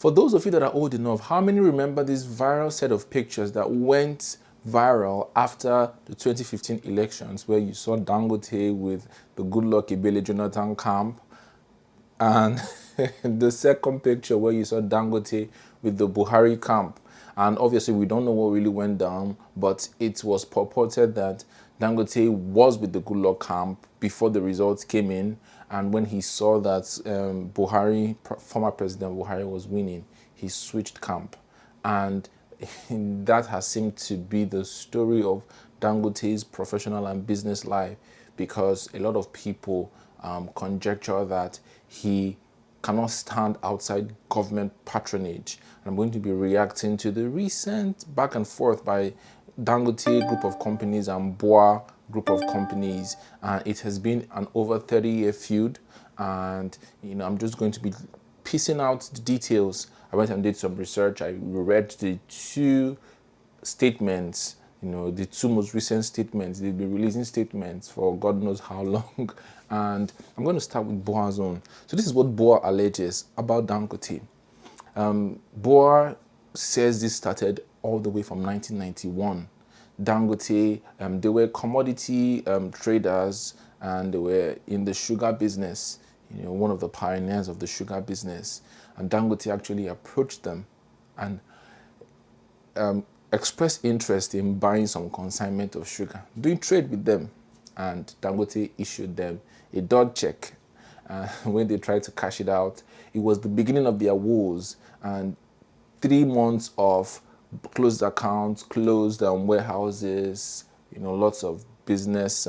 For those of you that are old enough, how many remember this viral set of pictures that went viral after the 2015 elections, where you saw Dangote with the Goodluck Ebele Jonathan camp, and the second picture where you saw Dangote with the Buhari camp? And obviously we don't know what really went down, but it was purported that Dangote was with the Goodluck camp before the results came in, and when he saw that Buhari, former President Buhari, was winning, he switched camp. And that has seemed to be the story of Dangote's professional and business life, because a lot of people conjecture that he cannot stand outside government patronage. And I'm going to be reacting to the recent back and forth by Dangote Group of Companies and BUA Group of Companies. It has been an over 30-year feud, and I'm just going to be piecing out the details. I went and did some research. I read the two statements, the two most recent statements. They've been releasing statements for God knows how long. And I'm going to start with BUA's own. So this is what BUA alleges about Dangote. BUA says this started all the way from 1991. Dangote, they were commodity traders, and they were in the sugar business, one of the pioneers of the sugar business. And Dangote actually approached them and expressed interest in buying some consignment of sugar, doing trade with them. And Dangote issued them a dog check. When they tried to cash it out, it was the beginning of their woes, and 3 months of closed accounts, closed warehouses, lots of business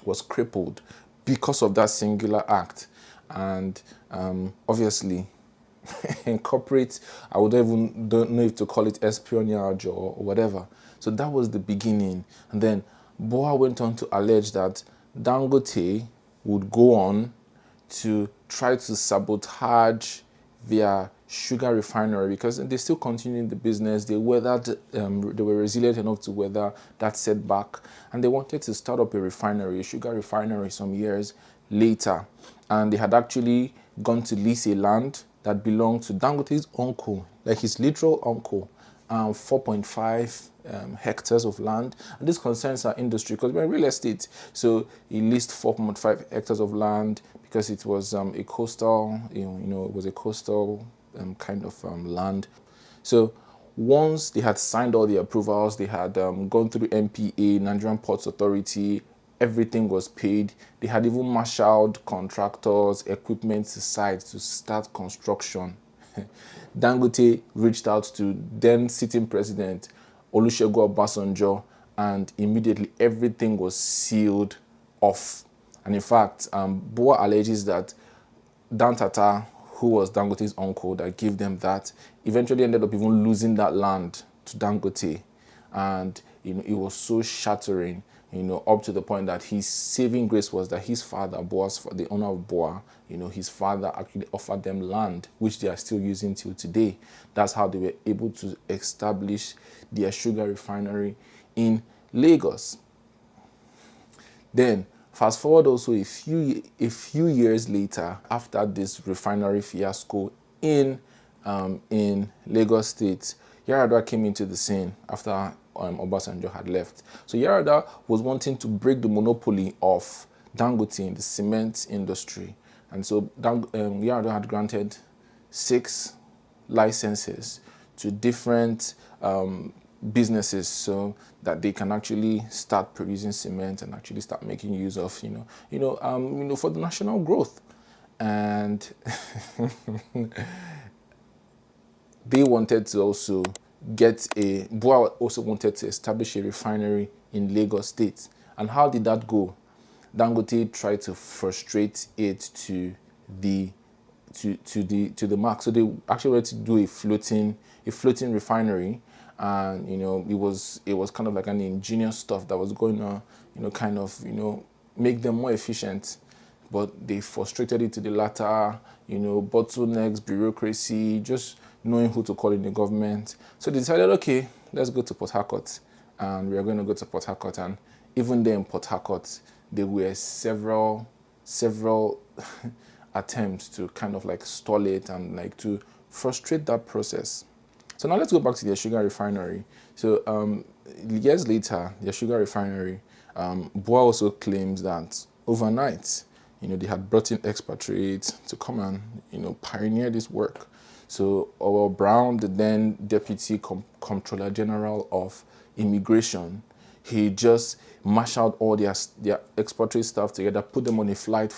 was crippled because of that singular act. And obviously, in corporate, I don't know if to call it espionage or whatever. So that was the beginning. And then BUA went on to allege that Dangote would go on to try to sabotage their sugar refinery, because they still continued the business. They weathered, they were resilient enough to weather that setback, and they wanted to start up a sugar refinery some years later. And they had actually gone to lease a land that belonged to Dangote's uncle, like his literal uncle, 4.5 hectares of land. And this concerns our industry because we're in real estate. So he leased 4.5 hectares of land because it was a coastal, it was a coastal kind of land. So once they had signed all the approvals, they had gone through NPA, Nigerian Ports Authority, everything was paid. They had even marshaled contractors, equipment to site to start construction. Dangote reached out to then sitting president Olusegun Obasanjo, and immediately everything was sealed off. And in fact, BUA alleges that Dan Tata, who was Dangote's uncle that gave them that, eventually ended up even losing that land to Dangote. And it was so shattering, up to the point that his saving grace was that his father, the owner of BUA, his father actually offered them land, which they are still using till today. That's how they were able to establish their sugar refinery in Lagos. Then, fast forward also a few years later, after this refinery fiasco in Lagos State, Yar'Adua came into the scene after Obasanjo had left. So Yar'Adua was wanting to break the monopoly of Dangote in the cement industry. And so Yar'Adua had granted 6 licenses to different businesses so that they can actually start producing cement and actually start making use of, for the national growth. And they wanted to also BUA also wanted to establish a refinery in Lagos State. And how did that go? Dangote tried to frustrate it to the mark. So they actually wanted to do a floating refinery, and it was kind of like an ingenious stuff that was going to make them more efficient. But they frustrated it to the latter, bottlenecks, bureaucracy, just knowing who to call in the government. So they decided, okay, let's go to Port Harcourt. And we are going to go to Port Harcourt. And even there in Port Harcourt, there were several attempts to kind of like stall it and like to frustrate that process. So now let's go back to their sugar refinery. So years later, their sugar refinery, BUA also claims that overnight, they had brought in expatriates to come and, pioneer this work. So our Brown, the then Deputy Comptroller General of Immigration, he just marshaled all their expatriate staff together, put them on a flight,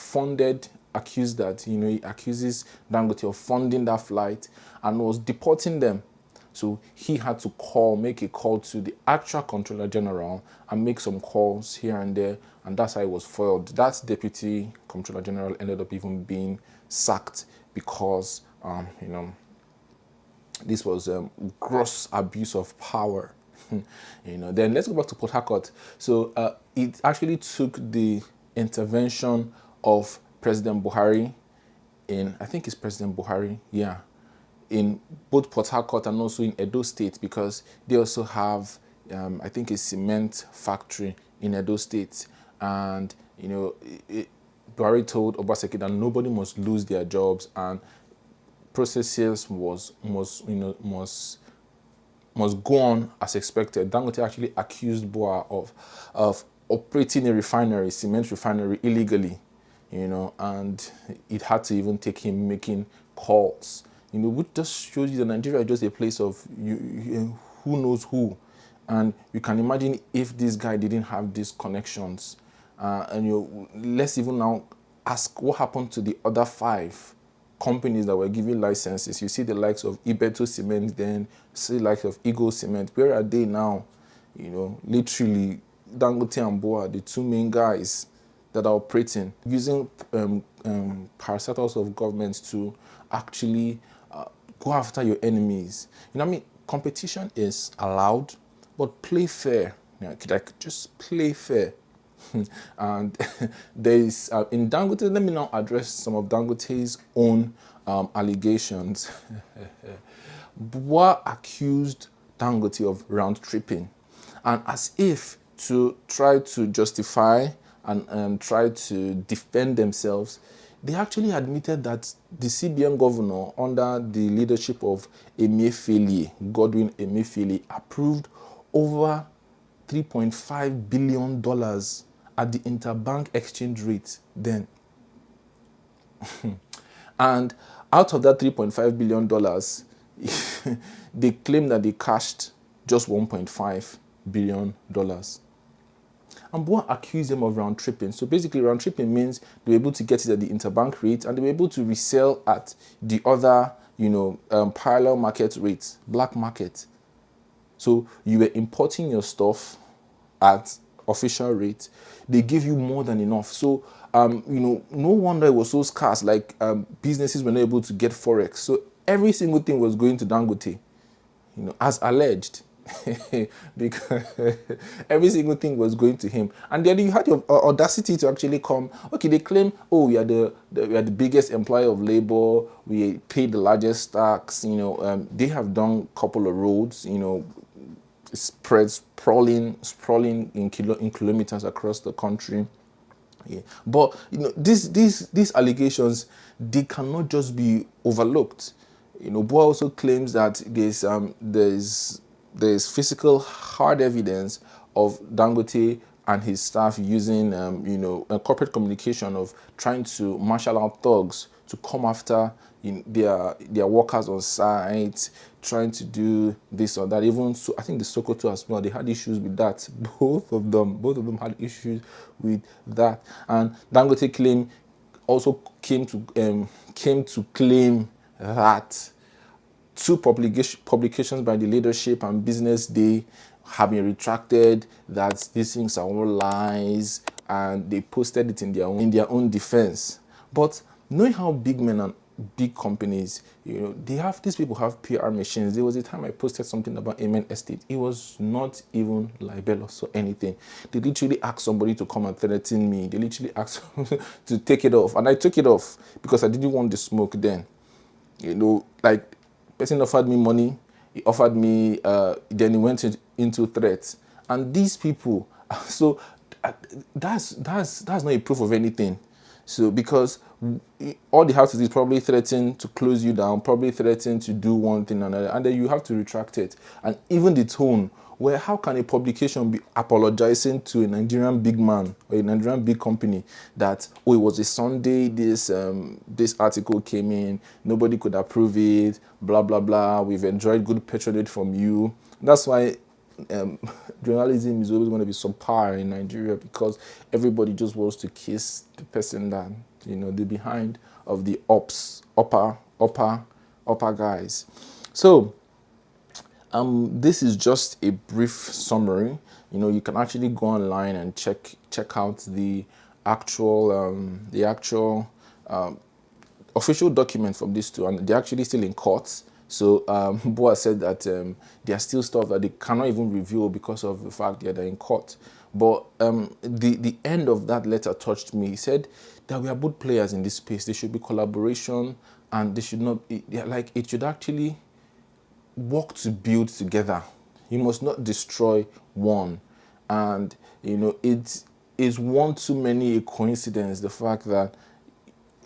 accused that, he accuses Dangote of funding that flight and was deporting them. So he had to make a call to the actual Controller General and make some calls here and there, and that's how it was foiled. That Deputy Comptroller General ended up even being sacked because, this was gross abuse of power. Then let's go back to Port Harcourt. So it actually took the intervention of President Buhari I think it's President Buhari, yeah, in both Port Harcourt and also in Edo State, because they also have, I think, a cement factory in Edo State. And, Buhari told Obaseki that nobody must lose their jobs, and processes must go on as expected. Dangote actually accused BUA of operating a refinery, cement refinery, illegally, and it had to even take him making calls. Which just shows you that Nigeria is just a place of who knows who. And you can imagine if this guy didn't have these connections. Let's even now ask what happened to the other 5 companies that were giving licenses. You see the likes of Ibeto Cement, then see the likes of Eagle Cement. Where are they now? Literally, Dangote and BUA, the 2 main guys that are operating, using parastatals of governments to actually go after your enemies. Competition is allowed, but play fair. Just play fair. And there is, in Dangote, let me now address some of Dangote's own allegations. BUA accused Dangote of round tripping, and as if to try to justify and try to defend themselves, they actually admitted that the CBN governor, under the leadership of Godwin Emefiele, approved over $3.5 billion at the interbank exchange rate then. And out of that $3.5 billion, they claim that they cashed just $1.5 billion. And BUA accused them of round tripping. So basically, round tripping means they were able to get it at the interbank rate and they were able to resell at the other, parallel market rates, black market. So you were importing your stuff at official rate. They give you more than enough. So, no wonder it was so scarce. Like businesses were not able to get forex. So every single thing was going to Dangote, as alleged. Because every single thing was going to him. And then you had your audacity to actually come. Okay, they claim, oh, we are the biggest employer of labor. We pay the largest tax. They have done a couple of roads. Sprawling in kilometers across the country. Yeah. But these allegations, they cannot just be overlooked. BUA also claims that there's physical hard evidence of Dangote and his staff using a corporate communication of trying to marshal out thugs to come after their workers on site, trying to do this or that. Even so, I think the Sokoto as well, they had issues with that. Both of them had issues with that. And Dangote came to claim that 2 publications by the leadership and Business Day have been retracted, that these things are all lies, and they posted it in their own defense. But knowing how big men and big companies, these people have PR machines. There was a time I posted something about Amen Estate. It was not even libelous or anything. They literally asked somebody to come and threaten me. They literally asked to take it off. And I took it off because I didn't want the smoke then. Person offered me money, he offered me, then he went into threats. And these people, so that's not a proof of anything. So because all they have to do is probably threaten to close you down, probably threaten to do one thing or another, and then you have to retract it. And even the tone, where how can a publication be apologizing to a Nigerian big man or a Nigerian big company that, oh, it was a Sunday, this article came in, nobody could approve it, blah blah blah, we've enjoyed good patronage from you. That's why journalism is always going to be subpar in Nigeria, because everybody just wants to kiss the person that, the behind of the upper guys. So this is just a brief summary. You can actually go online and check out the actual official document from these two, and they're actually still in court. So BUA said that there are still stuff that they cannot even reveal because of the fact that they're in court. But the end of that letter touched me. He said that we are both players in this space. There should be collaboration, and they should not, it should actually work to build together. You must not destroy one. And, it is one too many a coincidence, the fact that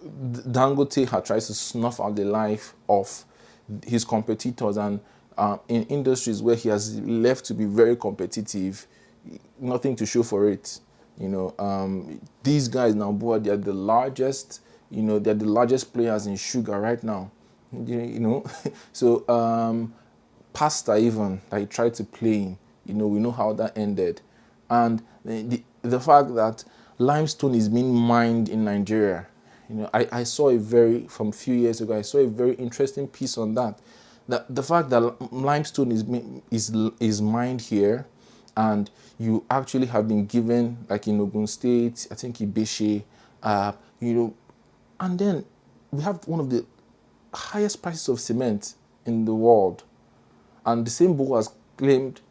Dangote had tried to snuff out the life of his competitors, and in industries where he has left to be very competitive, nothing to show for it. These guys now, boy, they're the largest. They're the largest players in sugar right now. So pasta even that he tried to play in, we know how that ended, and the fact that limestone is being mined in Nigeria. I saw from a few years ago, I saw a very interesting piece on that. The fact that limestone is mined here, and you actually have been given, like in Ogun State, I think Ibeshe, and then we have one of the highest prices of cement in the world. And the same book has claimed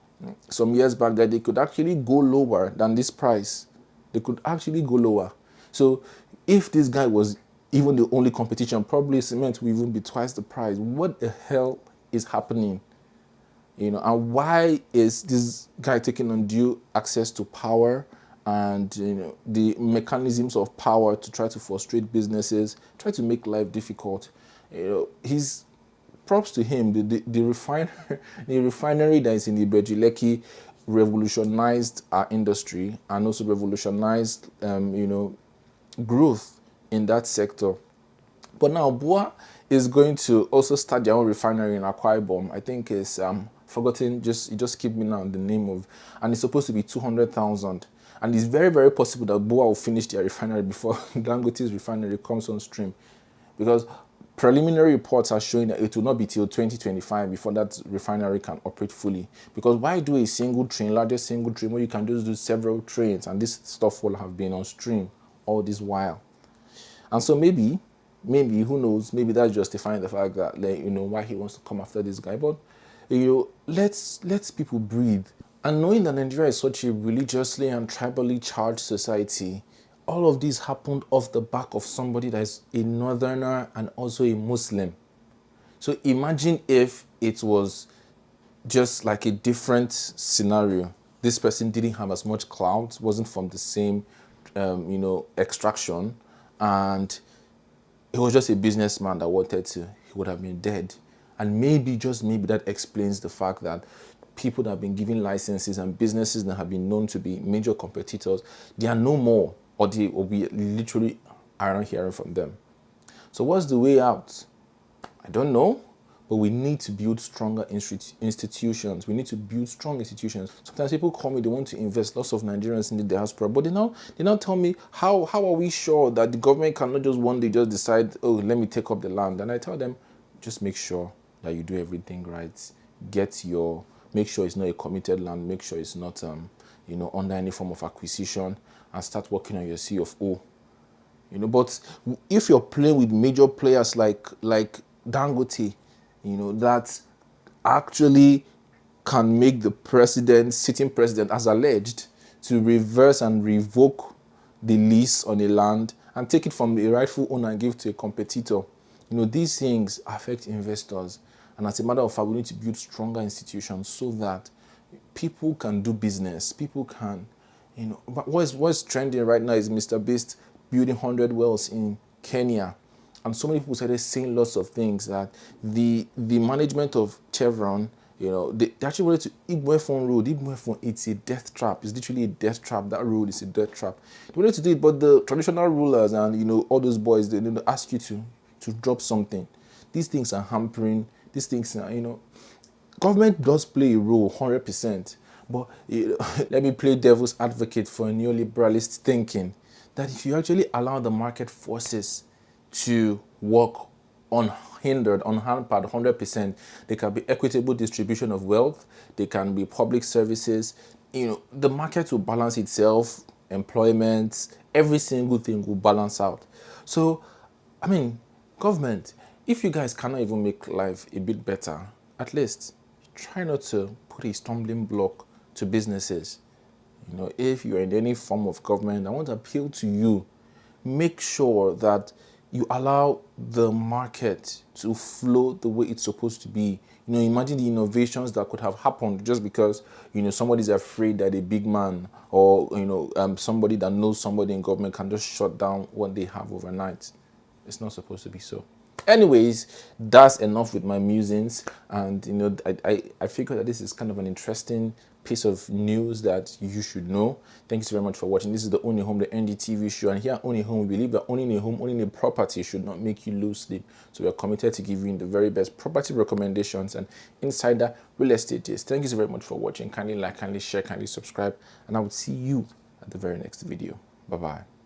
some years back that they could actually go lower than this price. They could actually go lower. So if this guy was even the only competition, probably cement will even be twice the price. What the hell is happening? And why is this guy taking undue access to power and the mechanisms of power to try to frustrate businesses, try to make life difficult? He's props to him. The refinery that is in Ibejileki revolutionized our industry and also revolutionized growth in that sector. But now BUA is going to also start their own refinery in Akwa Ibom. I think it's forgotten. You just keep me now the name of, and it's supposed to be 200,000. And it's very, very possible that BUA will finish their refinery before Dangote's refinery comes on stream, because preliminary reports are showing that it will not be till 2025 before that refinery can operate fully. Because why do a single train, largest single train, where you can just do several trains, and this stuff will have been on stream all this while? And so maybe, who knows, maybe that's justifying the fact that, why he wants to come after this guy. But, let's people breathe. And knowing that Nigeria is such a religiously and tribally charged society, all of this happened off the back of somebody that is a northerner and also a Muslim. So imagine if it was just like a different scenario. This person didn't have as much clout, wasn't from the same, extraction, and he was just a businessman that wanted to. He would have been dead. And maybe, just maybe, that explains the fact that people that have been given licenses and businesses that have been known to be major competitors, they are no more, or we literally aren't hearing from them. So what's the way out? I don't know, but we need to build stronger institutions. We need to build strong institutions. Sometimes people call me, they want to invest, lots of Nigerians in the diaspora, but they now tell me, how are we sure that the government cannot just one day just decide, oh, let me take up the land? And I tell them, just make sure that you do everything right. Make sure it's not a committed land, make sure it's not under any form of acquisition, and start working on your CFO. But if you're playing with major players like Dangote, that actually can make the sitting president, as alleged, to reverse and revoke the lease on a land and take it from the rightful owner and give it to a competitor. These things affect investors. And as a matter of fact, we need to build stronger institutions so that people can do business. People can, what's trending right now is Mr. Beast building 100 wells in Kenya. And so many people started saying lots of things that the management of Chevron, you know, they actually wanted to Igboefon Road. Igboefon, it's a death trap. It's literally a death trap. That road is a death trap. They wanted to do it, but the traditional rulers and, you know, all those boys, they ask you to drop something. These things are hampering. These things are, you know, government does play a role 100%. But you know, let me play devil's advocate for a neoliberalist thinking that if you actually allow the market forces to work unhindered, unhampered 100%, there can be equitable distribution of wealth, there can be public services, you know, the market will balance itself, employment, every single thing will balance out. So, I mean, government, if you guys cannot even make life a bit better, at least try not to put a stumbling block to businesses. You know, if you're in any form of government, I want to appeal to you. Make sure that you allow the market to flow the way it's supposed to be. You know, imagine the innovations that could have happened just because, you know, somebody's afraid that a big man or, you know, somebody that knows somebody in government can just shut down what they have overnight. It's not supposed to be so. Anyways, that's enough with my musings, and you know, I figure that this is kind of an interesting piece of news that you should know. Thanks very much for watching. This is the Ownahome.ng TV show, and here at Ownahome, we believe that owning a home, owning a property should not make you lose sleep. So we are committed to giving you the very best property recommendations and insider real estate tips. Thank you so very much for watching. Kindly like, kindly share, kindly subscribe, and I will see you at the very next video. Bye bye.